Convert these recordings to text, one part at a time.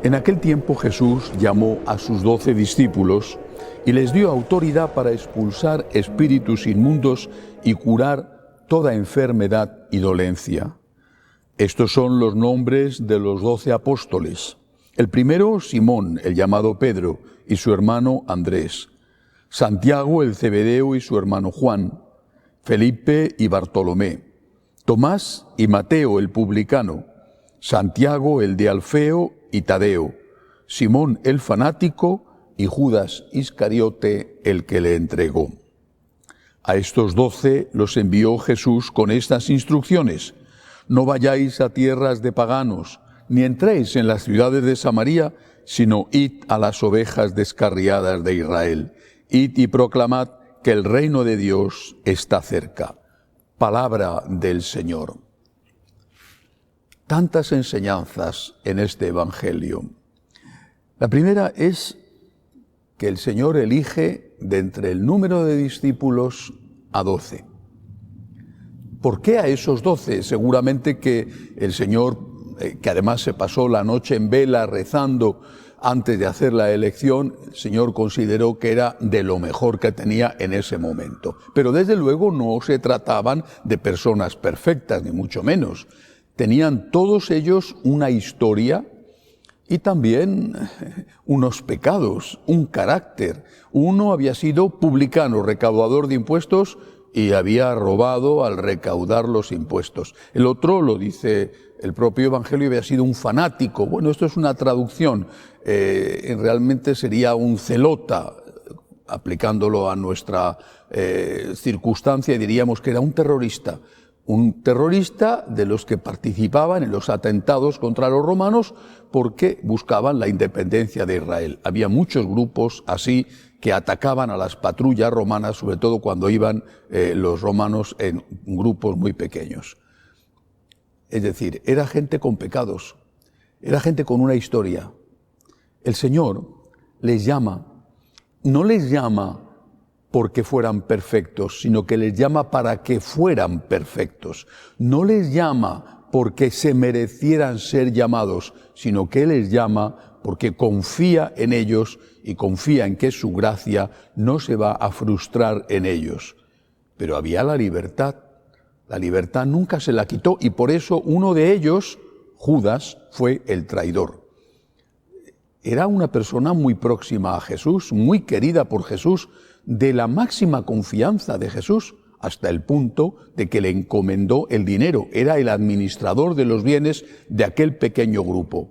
En aquel tiempo Jesús llamó a sus 12 discípulos y les dio autoridad para expulsar espíritus inmundos y curar toda enfermedad y dolencia. Estos son los nombres de los 12 apóstoles. El primero, Simón, el llamado Pedro, y su hermano Andrés. Santiago, el Zebedeo, y su hermano Juan. Felipe y Bartolomé. Tomás y Mateo, el publicano. Santiago, el de Alfeo, y Tadeo. Simón, el fanático, y Judas Iscariote, el que le entregó. A estos 12 los envió Jesús con estas instrucciones: no vayáis a tierras de paganos, ni entréis en las ciudades de Samaria, sino id a las ovejas descarriadas de Israel. Id y proclamad que el reino de Dios está cerca. Palabra del Señor. Tantas enseñanzas en este Evangelio. La primera es que el Señor elige de entre el número de discípulos a 12. ¿Por qué a esos 12? Seguramente que el Señor, que además se pasó la noche en vela rezando antes de hacer la elección, el Señor consideró que era de lo mejor que tenía en ese momento. Pero desde luego no se trataban de personas perfectas, ni mucho menos. Tenían todos ellos una historia y también unos pecados, un carácter. Uno había sido publicano, recaudador de impuestos, y había robado al recaudar los impuestos. El otro, lo dice el propio Evangelio, había sido un fanático. Bueno, esto es una traducción. Realmente sería un celota, aplicándolo a nuestra circunstancia, diríamos que era un terrorista. Un terrorista de los que participaban en los atentados contra los romanos porque buscaban la independencia de Israel. Había muchos grupos así que atacaban a las patrullas romanas, sobre todo cuando iban los romanos en grupos muy pequeños. Es decir, era gente con pecados, era gente con una historia. El Señor les llama, no les llama porque fueran perfectos, sino que les llama para que fueran perfectos. No les llama porque se merecieran ser llamados, sino que les llama porque confía en ellos y confía en que su gracia no se va a frustrar en ellos. Pero había la libertad nunca se la quitó, y por eso uno de ellos, Judas, fue el traidor. Era una persona muy próxima a Jesús, muy querida por Jesús, de la máxima confianza de Jesús, hasta el punto de que le encomendó el dinero. Era el administrador de los bienes de aquel pequeño grupo.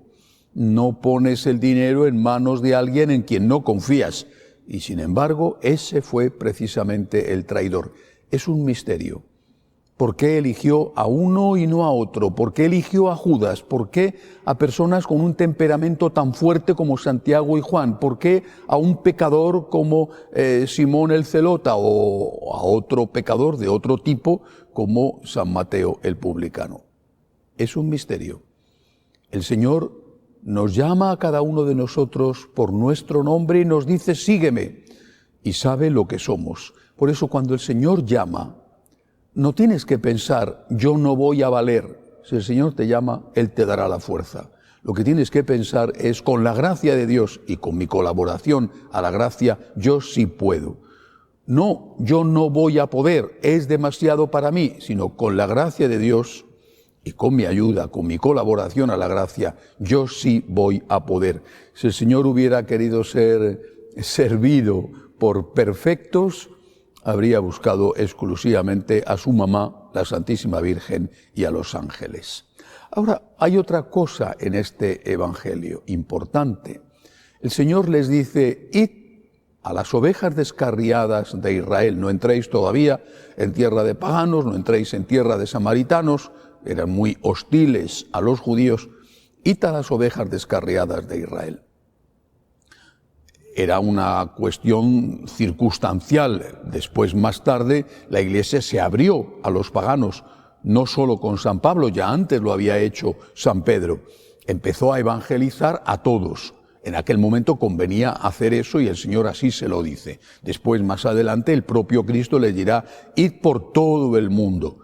No pones el dinero en manos de alguien en quien no confías. Y sin embargo, ese fue precisamente el traidor. Es un misterio. ¿Por qué eligió a uno y no a otro? ¿Por qué eligió a Judas? ¿Por qué a personas con un temperamento tan fuerte como Santiago y Juan? ¿Por qué a un pecador como Simón el Zelota o a otro pecador de otro tipo como San Mateo el publicano? Es un misterio. El Señor nos llama a cada uno de nosotros por nuestro nombre y nos dice: sígueme, y sabe lo que somos. Por eso cuando el Señor llama, no tienes que pensar, yo no voy a valer. Si el Señor te llama, Él te dará la fuerza. Lo que tienes que pensar es, con la gracia de Dios y con mi colaboración a la gracia, yo sí puedo. No, yo no voy a poder, es demasiado para mí, sino con la gracia de Dios y con mi ayuda, con mi colaboración a la gracia, yo sí voy a poder. Si el Señor hubiera querido ser servido por perfectos, habría buscado exclusivamente a su mamá, la Santísima Virgen, y a los ángeles. Ahora, hay otra cosa en este Evangelio importante. El Señor les dice: id a las ovejas descarriadas de Israel. No entréis todavía en tierra de paganos, no entréis en tierra de samaritanos, eran muy hostiles a los judíos. Id a las ovejas descarriadas de Israel. Era una cuestión circunstancial. Después, más tarde, la Iglesia se abrió a los paganos, no solo con San Pablo, ya antes lo había hecho San Pedro. Empezó a evangelizar a todos. En aquel momento convenía hacer eso y el Señor así se lo dice. Después, más adelante, el propio Cristo les dirá: id por todo el mundo.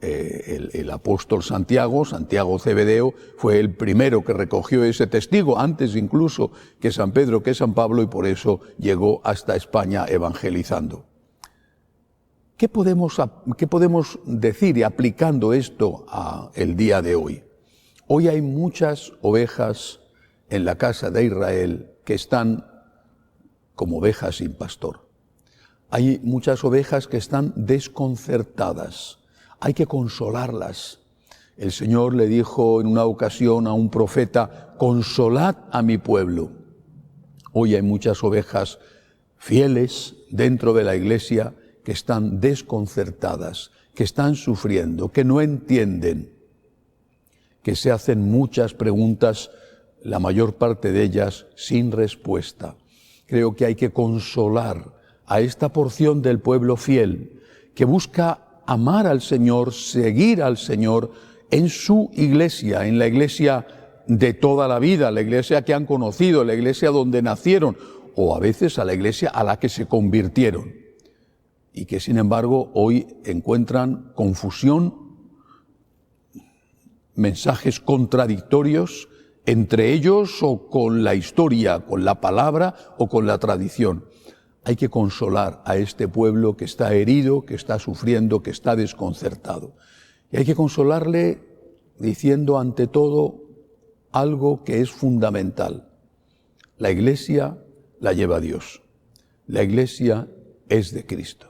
el apóstol Santiago Cebedeo, fue el primero que recogió ese testigo, antes incluso que San Pedro, que San Pablo, y por eso llegó hasta España evangelizando. ¿Qué podemos decir y aplicando esto al día de hoy? Hoy hay muchas ovejas en la casa de Israel que están como ovejas sin pastor. Hay muchas ovejas que están desconcertadas. Hay que consolarlas. El Señor le dijo en una ocasión a un profeta: consolad a mi pueblo. Hoy hay muchas ovejas fieles dentro de la iglesia que están desconcertadas, que están sufriendo, que no entienden, que se hacen muchas preguntas, la mayor parte de ellas sin respuesta. Creo que hay que consolar a esta porción del pueblo fiel que busca amar al Señor, seguir al Señor en su iglesia, en la iglesia de toda la vida, la iglesia que han conocido, la iglesia donde nacieron, o a veces a la iglesia a la que se convirtieron, y que sin embargo hoy encuentran confusión, mensajes contradictorios entre ellos o con la historia, con la palabra o con la tradición. Hay que consolar a este pueblo que está herido, que está sufriendo, que está desconcertado. Y hay que consolarle diciendo ante todo algo que es fundamental. La iglesia la lleva Dios. La iglesia es de Cristo.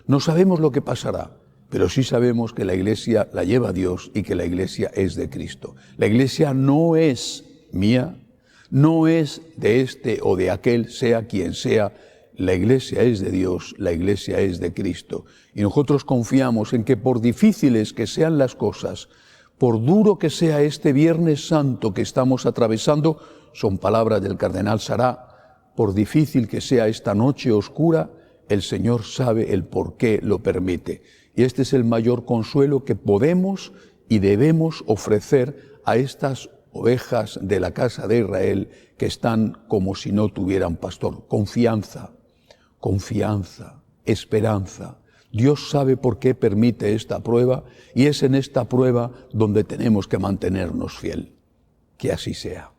No sabemos lo que pasará, pero sí sabemos que la iglesia la lleva Dios y que la iglesia es de Cristo. La iglesia no es mía, no es de este o de aquel, sea quien sea. La iglesia es de Dios, la iglesia es de Cristo. Y nosotros confiamos en que por difíciles que sean las cosas, por duro que sea este Viernes Santo que estamos atravesando, son palabras del cardenal Sará, por difícil que sea esta noche oscura, el Señor sabe el por qué lo permite. Y este es el mayor consuelo que podemos y debemos ofrecer a estas ovejas de la casa de Israel que están como si no tuvieran pastor. Confianza, esperanza. Dios sabe por qué permite esta prueba y es en esta prueba donde tenemos que mantenernos fiel. Que así sea.